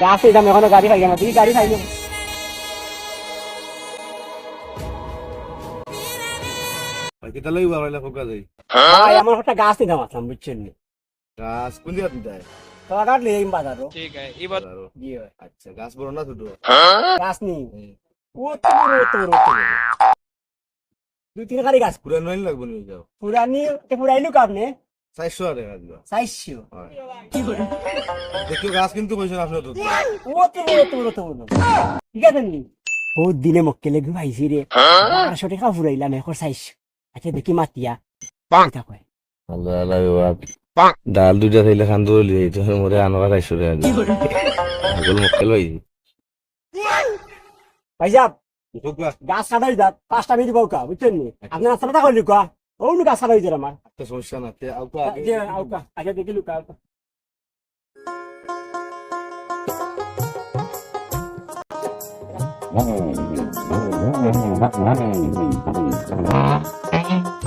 গাছে দাম এখনো গাড়ি খাই না, তুই গাড়ি খাই না। কিতা লই বাবাইলা ফোকা যাই ভাই আমার একটা গাছ নিতাম আসলাম, বুঝছেন নি? গাছ কোন দিকে দেয় তোরা কাটলে এই বাজারও আরো জি হয়। আচ্ছা গাছ বড় না ছোট গাছ নি ও তো বড়, ও তো বড়, ও তো বড়। দুই তিন গাড়ি গাছ পুরান মাইন লাগবো নি যাও পুরানি পুরাইলু কাপনে 400 টাকা দিবা চাইছো। দেখিও গাছ কিন্তু কইছেন আপনি তো ও তো বড়, ও তো বড়, ও তো বড়। ঠিক আছে নি বহুত দিনে মক্কেলে ঘুমাইছি রে, 1200 টাকা ফুরাইলাম এখন চাইছো। আচ্ছা দেখি মাতিয়া এটা কয় আল্লাহ আল্লাহ বাবা ডাল দুইটা খাইলে খান দৌড় লিয়ে তো মরে আনবা 400 টাকা আগল মক্কেল ভাই ভাইজাব ফোকা গাছ কাটাই যাক 5টা মিনিট বাউকা, বুঝছেন নি? আপনি রাস্তাটা কই লুকা ও নু গাছ কাটাই যার আমার একটা সমস্যা না তে আউকা যে আউকা আচ্ছা দেখি লুকা আউকা। Mm-hmm.